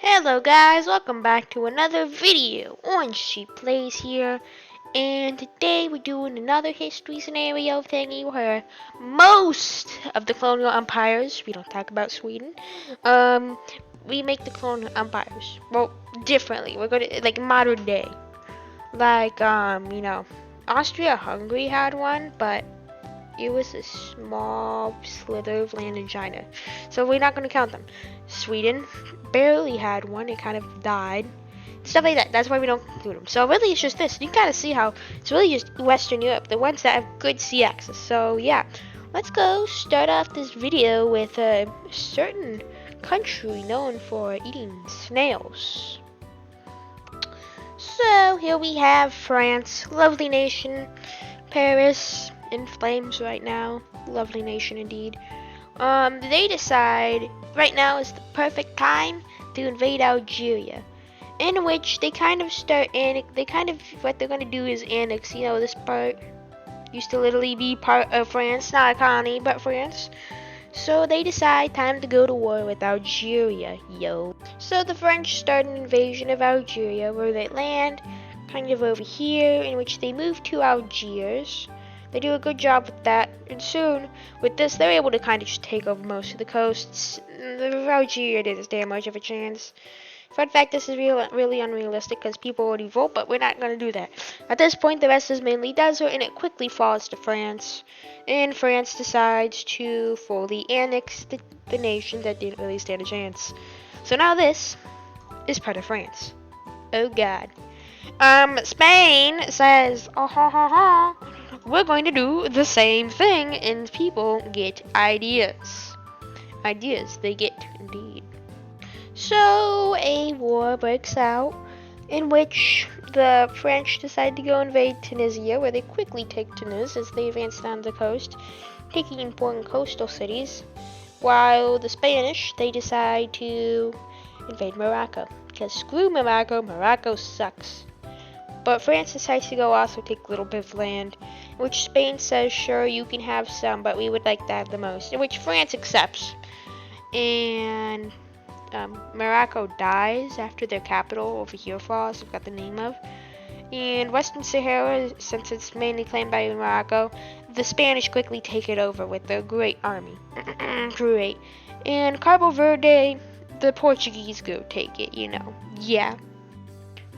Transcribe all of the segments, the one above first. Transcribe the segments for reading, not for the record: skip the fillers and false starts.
Hello guys, welcome back to another video. Orange Sheep Plays here, and today we're doing another history scenario thingy where most of the colonial empires, we don't talk about Sweden, we make the colonial empires, well, differently. We're gonna, like modern day. Like, Austria-Hungary had one, but it was a small slither of land in China. So we're not going to count them. Sweden barely had one. It kind of died. Stuff like that. That's why we don't include them. So really it's just this. You kind of see how it's really just Western Europe. The ones that have good sea access. So yeah. Let's go start off this video with a certain country known for eating snails. So here we have France. Lovely nation. Paris in flames right now. Lovely nation indeed. They decide right now is the perfect time to invade Algeria, in which they kind of what they're gonna do is annex. This part used to literally be part of France, not a colony, but France. So they decide time to go to war with Algeria, yo. So the French start an invasion of Algeria, where they land kind of over here, in which they move to Algiers. They do a good job with that, and soon, with this, they're able to kind of just take over most of the coasts. Algeria didn't stand much of a chance. Fun fact, this is really unrealistic because people already vote, but we're not going to do that. At this point, the rest is mainly desert, and it quickly falls to France. And France decides to fully annex the nation that didn't really stand a chance. So now this is part of France. Oh god. Spain says, oh ha ha ha, we're going to do the same thing, and people get ideas. Ideas they get, indeed. So a war breaks out, in which the French decide to go invade Tunisia, where they quickly take Tunis as they advance down the coast, taking important coastal cities, while the Spanish, they decide to invade Morocco, because screw Morocco, Morocco sucks. But France decides to go also take a little bit of land, in which Spain says, sure, you can have some, but we would like that the most, in which France accepts. And Morocco dies after their capital over here falls, I forgot the name of. And Western Sahara, since it's mainly claimed by Morocco, the Spanish quickly take it over with their great army. Great. And Cabo Verde, the Portuguese go take it, Yeah.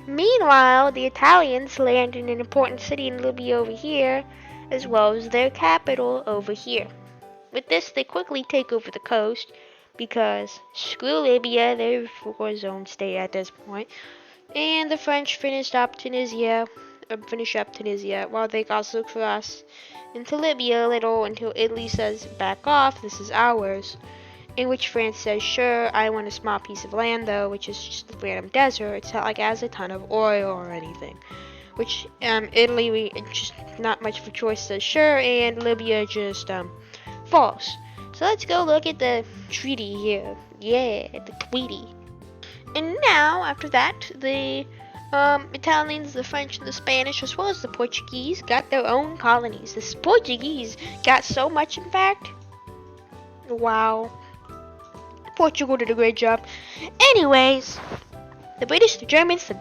Meanwhile, the Italians land in an important city in Libya over here, as well as their capital over here. With this, they quickly take over the coast, because screw Libya, their war zone stay at this point. And the French finish up Tunisia, while they also cross into Libya a little until Italy says, back off, this is ours. In which France says, sure, I want a small piece of land though, which is just a random desert. It's not like it has a ton of oil or anything. Which Italy, just not much of a choice, says sure, and Libya just falls. So let's go look at the treaty here. Yeah, the treaty. And now, after that, the Italians, the French, and the Spanish, as well as the Portuguese, got their own colonies. The Portuguese got so much, in fact. Wow. Portugal did a great job. Anyways, the British, the Germans, the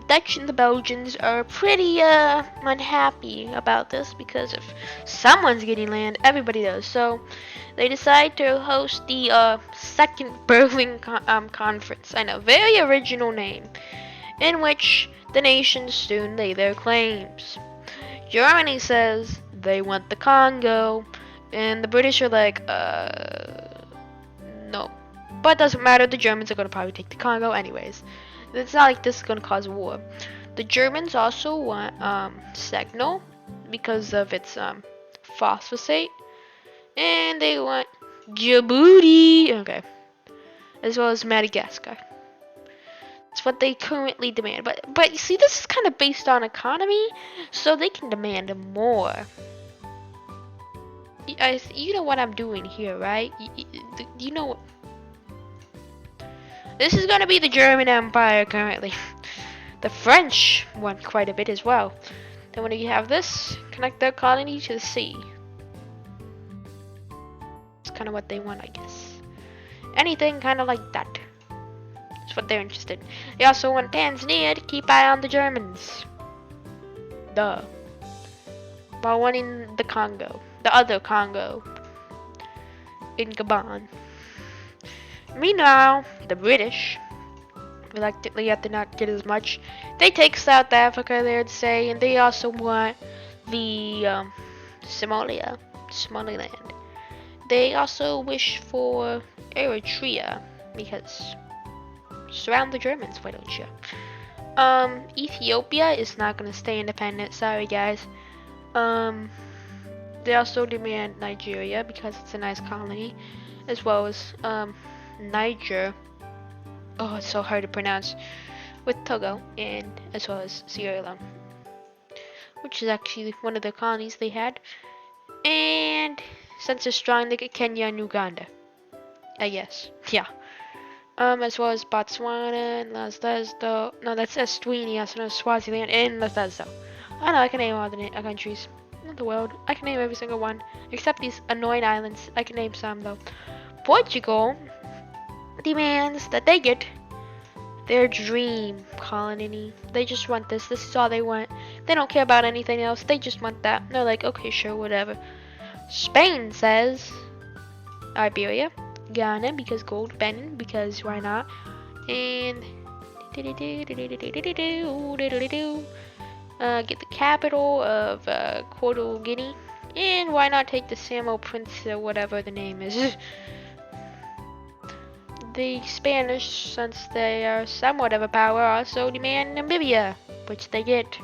Dutch, and the Belgians are pretty unhappy about this, because if someone's getting land, everybody does. So they decide to host the Second Berlin Conference. I know, very original name, in which the nations soon lay their claims. Germany says they want the Congo, and the British are like, no. But it doesn't matter, the Germans are going to probably take the Congo anyways. It's not like this is going to cause a war. The Germans also want Signal because of its phosphate. And they want Djibouti, okay, as well as Madagascar. That's what they currently demand. But you see, this is kind of based on economy, so they can demand more. You know what I'm doing here, right? You know what? This is going to be the German Empire currently. The French want quite a bit as well. Then when you have this, connect their colony to the sea. It's kind of what they want, I guess. Anything kind of like that. That's what they're interested in. They also want Tanzania to keep eye on the Germans. Duh. While wanting the Congo, the other Congo, in Gabon. Meanwhile, the British, reluctantly after not get as much, they take South Africa, they would say, and they also want the Somaliland. They also wish for Eritrea, because surround the Germans, why don't you? Ethiopia is not gonna stay independent, sorry guys. They also demand Nigeria because it's a nice colony, as well as Niger. Oh, it's so hard to pronounce. With Togo, and as well as Sierra Leone, which is actually one of the colonies they had. And since they're strong, they get Kenya and Uganda, I guess. Yeah. As well as Botswana and Lesotho. No, that's Eswatini, so no, Swaziland and Lesotho. I know I can name all the countries in the world. I can name every single one, except these annoying islands. I can name some though. Portugal demands that they get their dream colony. They just want this. This is all they want. They don't care about anything else. They just want that. And they're like, okay, sure, whatever. Spain says Iberia, Ghana because gold, Benin because why not, and get the capital of Equatorial Guinea, and why not take the Samo Prince or whatever the name is. The Spanish, since they are somewhat of a power, also demand Namibia, which they get.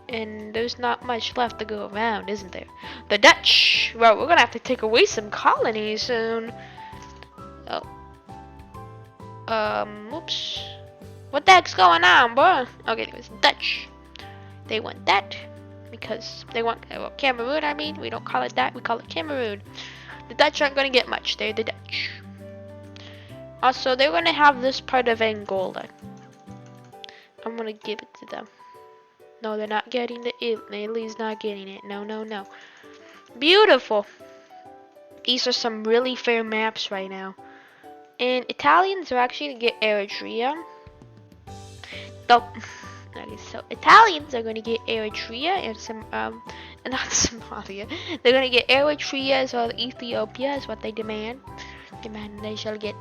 And there's not much left to go around, isn't there? The Dutch, well, we're gonna have to take away some colonies soon. Oh. Oops. What the heck's going on, bro? Okay, it was Dutch. They want that because they want Cameroon, I mean. We don't call it that, we call it Cameroon. The Dutch aren't gonna get much, they're the Dutch. Also, they're gonna have this part of Angola. I'm gonna give it to them. No, they're not getting the Italy's not getting it. No, no, no. Beautiful. These are some really fair maps right now. And Italians are actually gonna get Eritrea. Okay, so Italians are gonna get Eritrea and some and not Somalia. They're gonna get Eritrea as well as Ethiopia is what they demand. Demand they shall get.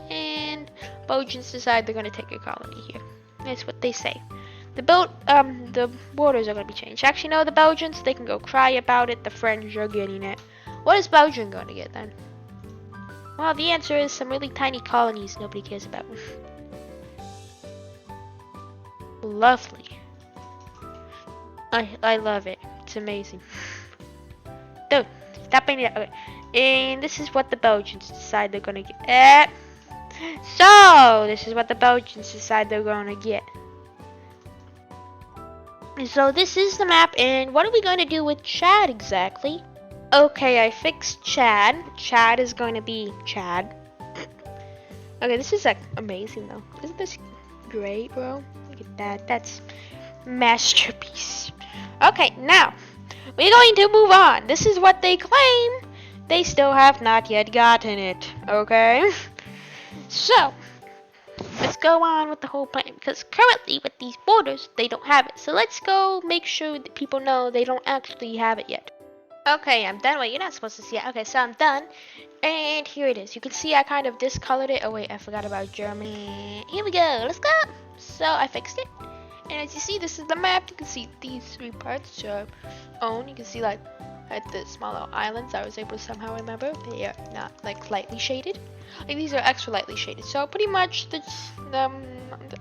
And Belgians decide they're gonna take a colony here. That's what they say. The borders are gonna be changed. Actually, no, the Belgians, they can go cry about it. The French are getting it. What is Belgium going to get then? Well, the answer is some really tiny colonies nobody cares about. Lovely. I love it. It's amazing. Dude, stop being that. Okay. And this is what the Belgians decide they're gonna get. So this is what the Belgians decide they're gonna get. So this is the map, and what are we going to do with Chad exactly? Okay, I fixed Chad. Chad is going to be Chad. Okay, this is like amazing though. Isn't this great, bro? Look at that. That's masterpiece. Okay, now we're going to move on. This is what they claim. They still have not yet gotten it. Okay? So let's go on with the whole plan, because currently with these borders, they don't have it. So let's go make sure that people know they don't actually have it yet. Okay, I'm done. Wait, you're not supposed to see it. Okay, so I'm done. And here it is. You can see I kind of discolored it. Oh wait, I forgot about Germany. Here we go. Let's go. So I fixed it. And as you see, this is the map. You can see these three parts are own. You can see like at the smaller islands I was able to somehow remember. They are not like lightly shaded. Like these are extra lightly shaded. So pretty much the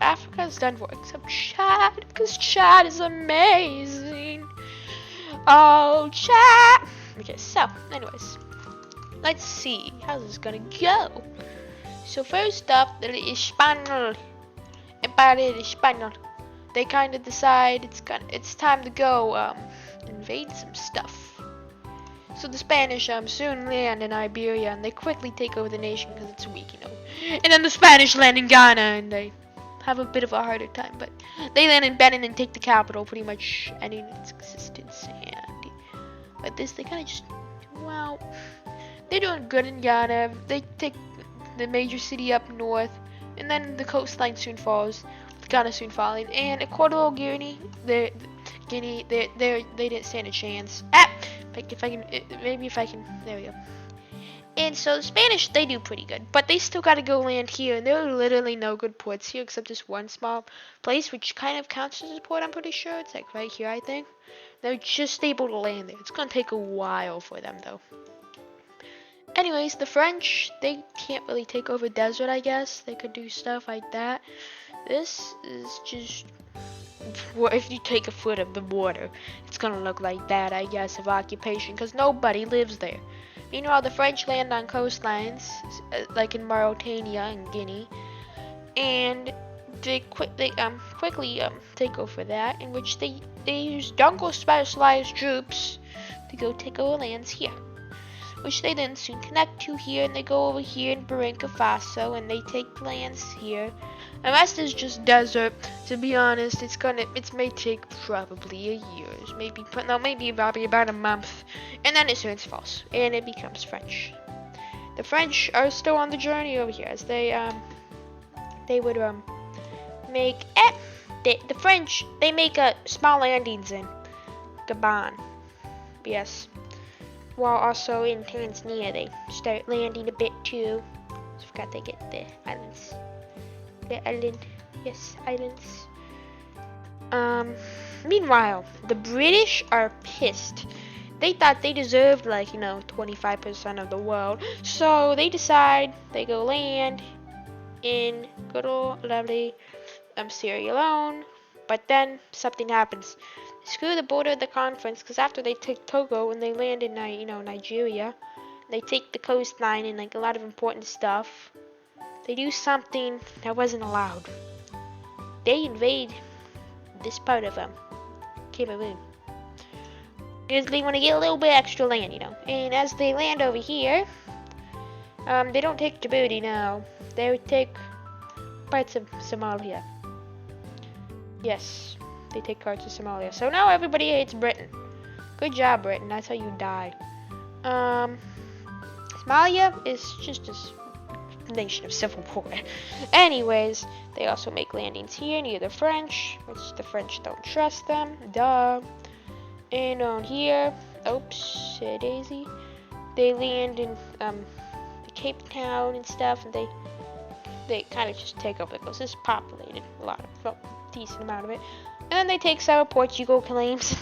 Africa is done for, except Chad, because Chad is amazing. Oh, Chad. Okay, so anyways, let's see how this is gonna go. So first up, the Espanol, Empire de Espanol. They kind of decide it's time to go invade some stuff. So the Spanish soon land in Iberia, and they quickly take over the nation because it's weak, you know. And then the Spanish land in Ghana, and they have a bit of a harder time, but they land in Benin and take the capital, pretty much ending its existence. And but this, they kind of just, well, they're doing good in Ghana. They take the major city up north, and then the coastline soon falls. Ghana soon falling, and Equatorial Guinea, they didn't stand a chance. If I can, maybe if I can, there we go. And so the Spanish, they do pretty good, but they still gotta go land here, and there are literally no good ports here except this one small place, which kind of counts as a port, I'm pretty sure. It's like right here, I think. They're just able to land there. It's gonna take a while for them, though. Anyways, the French, they can't really take over desert, I guess. They could do stuff like that. This is just, if you take a foot of the water, it's gonna look like that, I guess, of occupation, because nobody lives there. Meanwhile, the French land on coastlines, like in Mauritania and Guinea, and they quickly take over that, in which they use jungle specialized troops to go take over lands here, which they then soon connect to here, and they go over here in Burkina Faso, and they take lands here. The rest is just desert. To be honest, it may take probably a year, maybe about a month, and then it soon falls, and it becomes French. The French are still on the journey over here, as they would make the French, they make small landings in Gabon, yes, while also in Tanzania they start landing a bit too. I forgot they get the islands. The island, yes, islands. Meanwhile, the British are pissed. They thought they deserved 25% of the world, so they decide they go land in good old lovely Sierra Leone. But then something happens. They screw the border of the conference, because after they take Togo and they land in Nigeria, they take the coastline and a lot of important stuff. They do something that wasn't allowed. They invade this part of Cameroon, because they want to get a little bit extra land, And as they land over here, they don't take Djibouti now. They would take parts of Somalia. Yes, they take parts of Somalia. So now everybody hates Britain. Good job, Britain. That's how you die. Somalia is just a nation of civil war. Anyways, they also make landings here near the French, which the French don't trust them. Duh. And on here, oops, daisy. They land in Cape Town and stuff, and they kind of just take over the coast. It's populated, decent amount of it. And then they take several Portugal claims.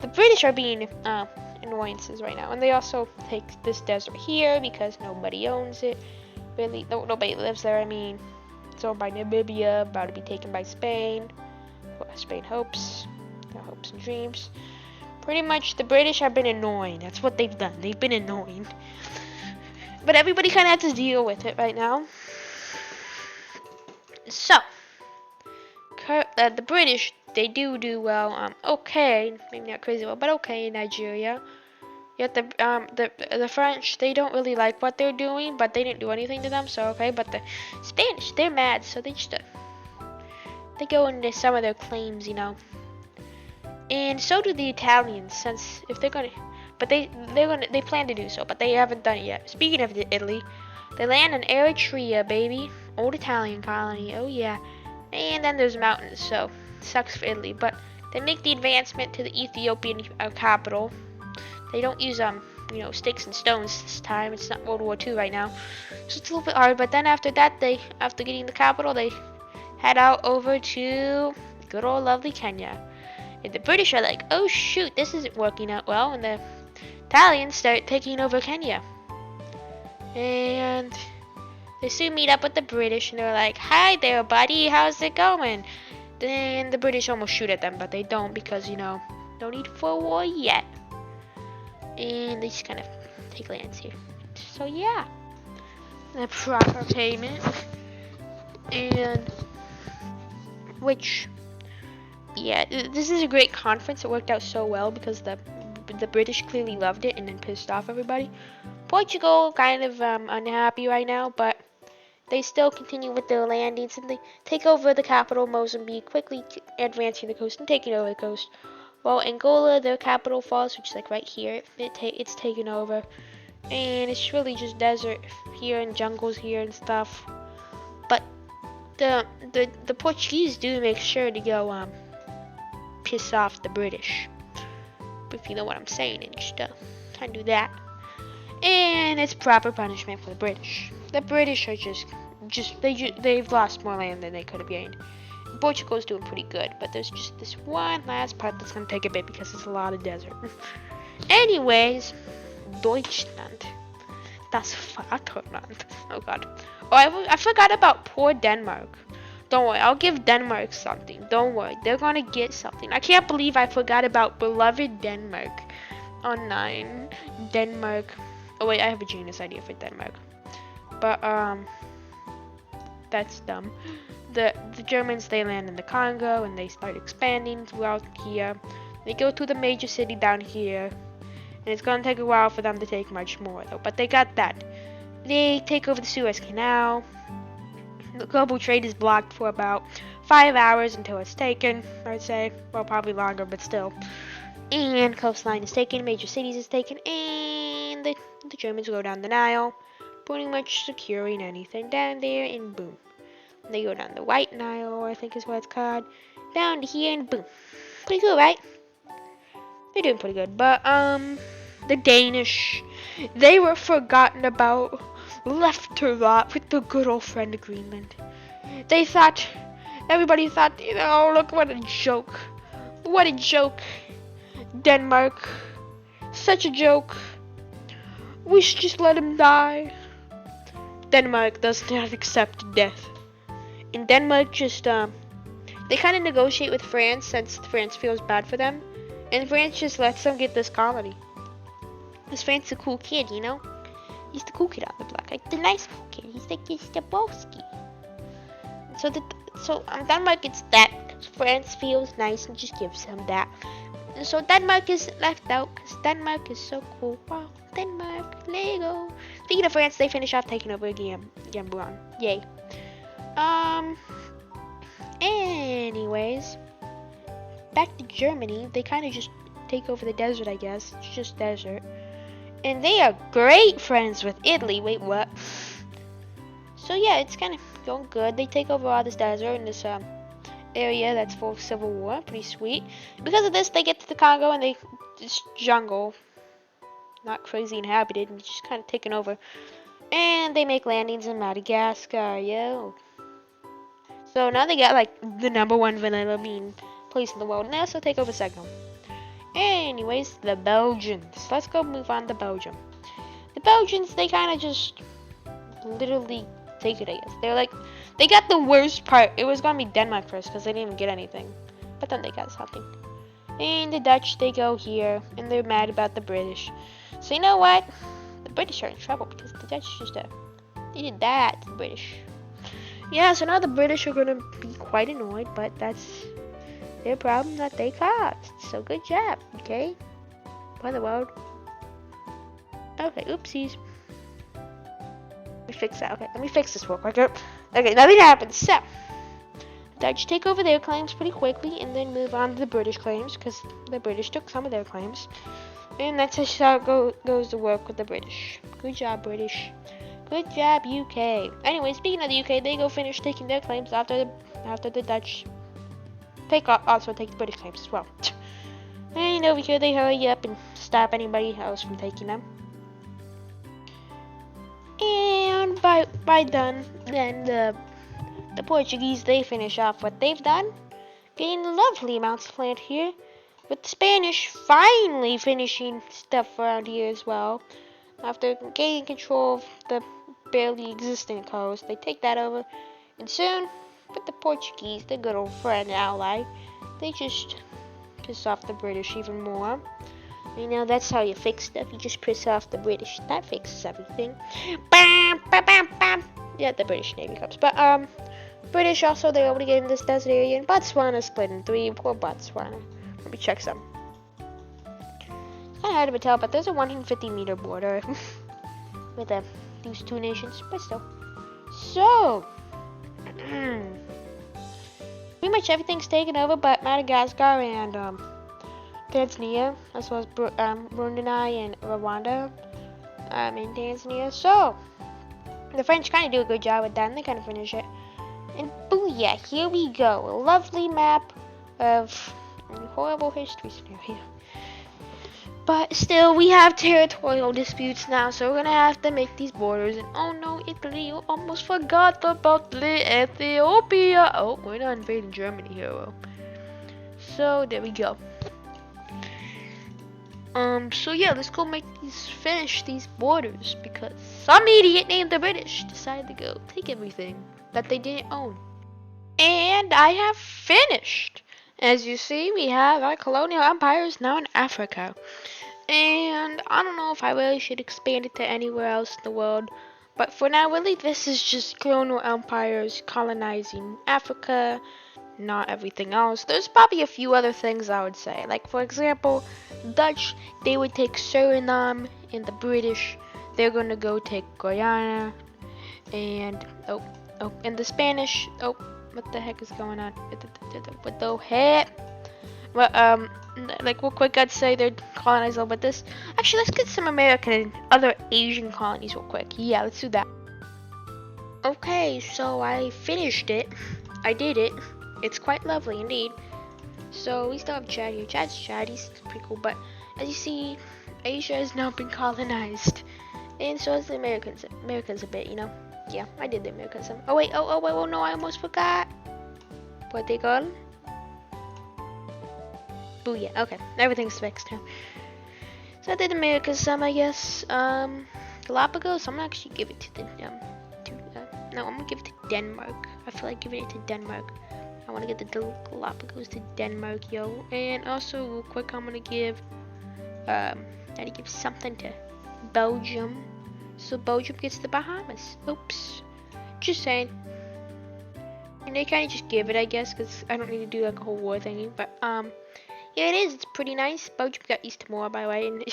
The British are being annoyances right now, and they also take this desert here because nobody owns it. Really, nobody lives there. I mean, it's owned by Namibia, about to be taken by Spain. Well, Spain hopes, their hopes and dreams. Pretty much, the British have been annoying. That's what they've done. They've been annoying. But everybody kind of has to deal with it right now. So, the British, they do well. Okay, maybe not crazy well, but okay in Nigeria. Yet the French, they don't really like what they're doing, but they didn't do anything to them, so okay. But the Spanish, they're mad, so they just they go into some of their claims, And so do the Italians, since if they're gonna, but they plan to do so, but they haven't done it yet. Speaking of Italy, they land in Eritrea, baby, old Italian colony. Oh yeah, and then there's mountains, so sucks for Italy. But they make the advancement to the Ethiopian capital. They don't use sticks and stones this time. It's not World War II right now, so it's a little bit hard. But then after that, after getting the capital, they head out over to good old lovely Kenya. And the British are like, oh shoot, this isn't working out well, and the Italians start taking over Kenya. And they soon meet up with the British, and they're like, hi there, buddy, how's it going? Then the British almost shoot at them, but they don't, because no need for a war yet. And they just kind of take lands here. So yeah, the proper payment, and yeah, this is a great conference. It worked out so well because the British clearly loved it and then pissed off everybody. Portugal kind of unhappy right now, but they still continue with their landings, and they take over the capital, Mozambique, quickly advancing the coast and taking over the coast. Well, Angola, their capital falls, which is right here. It's taken over, and it's really just desert here and jungles here and stuff. But the Portuguese do make sure to go piss off the British, if you know what I'm saying, and just kind of do that. And it's proper punishment for the British. The British are they've lost more land than they could have gained. Portugal's doing pretty good, but there's just this one last part that's gonna take a bit because it's a lot of desert. Anyways, Deutschland. Das Vaterland. Oh god. Oh, I forgot about poor Denmark. Don't worry, I'll give Denmark something. Don't worry, they're gonna get something. I can't believe I forgot about beloved Denmark. Oh, 9. Denmark. Oh wait, I have a genius idea for Denmark. But that's dumb. The Germans, they land in the Congo and they start expanding throughout here. They go to the major city down here. And it's gonna take a while for them to take much more though. But they got that. They take over the Suez Canal. The global trade is blocked for about 5 hours until it's taken, I'd say. Well, probably longer, but still. And coastline is taken, major cities is taken, and the Germans go down the Nile, pretty much securing anything down there, and boom. They go down the White Nile, I think is what it's called, down to here, and boom. Pretty good, right? They're doing pretty good, but the Danish, they were forgotten about, left to rot with the good old friend of Greenland. They thought, everybody thought, oh, look, what a joke. What a joke. Denmark, such a joke. We should just let him die. Denmark does not accept death. And Denmark just, they kind of negotiate with France since France feels bad for them. And France just lets them get this colony. Because France is a cool kid, you know? He's the cool kid on the block, like the nice cool kid. He's like Stabowski. So Denmark gets that. France feels nice and just gives him that. And so Denmark is left out because Denmark is so cool. Wow, Denmark, Lego. Speaking of France, they finish off taking over Gambron. Yay. Anyways, back to Germany. They kind of just take over the desert, I guess. It's just desert. And they are great friends with Italy. Wait, what? So yeah, it's kind of going good. They take over all this desert and this area that's full of civil war. Pretty sweet. Because of this, they get to the Congo and it's jungle. Not crazy inhabited, and just kind of taken over. And they make landings in Madagascar, yo. So now they got like the #1 vanilla bean place in the world. And they also take over Senegal. Anyways, the Belgians. Let's go move on to Belgium. The Belgians, they kind of just literally take it, I guess. They're like, they got the worst part. It was going to be Denmark first because they didn't even get anything. But then they got something. And the Dutch, they go here. And they're mad about the British. So you know what? The British are in trouble because the Dutch just, they did that to the British. Yeah, so now the British are going to be quite annoyed. But that's their problem that they caused. So good job, okay? By the world. Okay, oopsies. Let me fix that. Okay, let me fix this real quick. Okay, nothing happens. So, the Dutch take over their claims pretty quickly and then move on to the British claims because the British took some of their claims. And that's just how it goes to work with the British. Good job, British. Good job, UK. Anyway, speaking of the UK, they go finish taking their claims after the Dutch also take the British claims as well. And over here, they hurry up and stop anybody else from taking them. And by then the Portuguese, they finish off what they've done, getting lovely amounts of land here, with the Spanish finally finishing stuff around here as well. After gaining control of the barely existing coast, they take that over, and soon, with the Portuguese, the good old friend and ally, they just piss off the British even more. You know, that's how you fix stuff. You just piss off the British. That fixes everything. Bam, bam, bam, bam. Yeah, the British Navy comes. But, British also, they're able to get in this desert area. And Botswana split in 3. Poor Botswana. Let me check some. It's kind of hard to tell, but there's a 150-meter border with these two nations. But still. So, pretty much everything's taken over but Madagascar and, Tanzania, as well as Brunei and Rwanda in Tanzania. So, the French kind of do a good job with that, and they kind of finish it. yeah, here we go. A lovely map of horrible history scenario. But still, we have territorial disputes now, so we're gonna have to make these borders. And oh no, Italy, you almost forgot about Ethiopia. Oh, we're not invading Germany here, though. So there we go. So yeah, let's go finish these borders, because some idiot named the British decided to go take everything that they didn't own. And I have finished. As you see, we have our colonial empires now in Africa. And I don't know if I really should expand it to anywhere else in the world. But for now, really, this is just colonial empires colonizing Africa, not everything else. There's probably a few other things I would say. Like, for example, Dutch, they would take Suriname, and the British, they're gonna go take Guyana. And, and the Spanish, what the heck is going on? What the heck? Well, like real quick, I'd say they're colonized all but this. Actually, let's get some American and other Asian colonies real quick. Yeah, let's do that. Okay, so I finished it. I did it. It's quite lovely indeed. So we still have Chad here. Chad's Chad. He's pretty cool. But as you see, Asia has now been colonized, and so has the Americans. Americans a bit, you know. Yeah, I did the Americans. Oh wait, oh no, I almost forgot. What they called? Booyah. Okay, everything's fixed now. So I did America's some, I guess. Galapagos. I'm gonna actually give it to the no, I'm gonna give it to Denmark. I feel like giving it to Denmark. I want to get the Galapagos to Denmark, yo. And also, real quick, I'm gonna give I had to give something to Belgium. So Belgium gets the Bahamas. Oops. Just saying. And they kind of just give it, I guess, because I don't need to do like a whole war thingy. But yeah, it is. It's pretty nice. Belgium got East Timor, by the way. And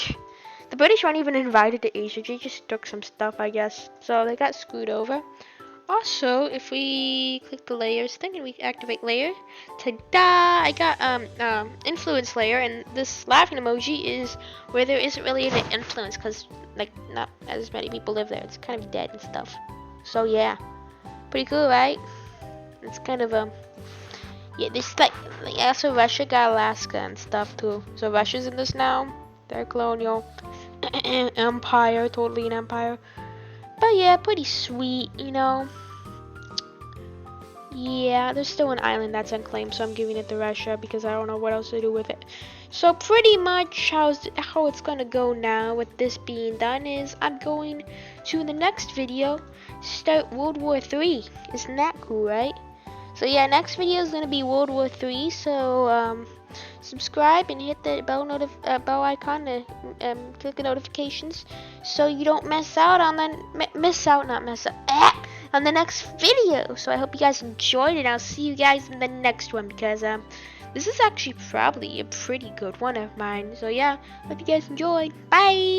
the British weren't even invited to Asia. They just took some stuff, I guess. So they got screwed over. Also, if we click the layers thing and we activate layer, ta-da! I got influence layer, and this laughing emoji is where there isn't really any influence, because like not as many people live there. It's kind of dead and stuff. So yeah, pretty cool, right? It's kind of yeah, this like yeah. So Russia got Alaska and stuff too. So Russia's in this now. They're colonial empire, totally an empire. But yeah, pretty sweet, you know. Yeah, there's still an island that's unclaimed, so I'm giving it to Russia because I don't know what else to do with it. So pretty much how it's gonna go now with this being done is I'm going to, in the next video, start World War III. Isn't that cool, right? So yeah, next video is gonna be World War III. So subscribe and hit the bell icon to click the notifications so you don't miss out on on the next video. So I hope you guys enjoyed it. I'll see you guys in the next one, because this is actually probably a pretty good one of mine. So yeah, hope you guys enjoyed. Bye.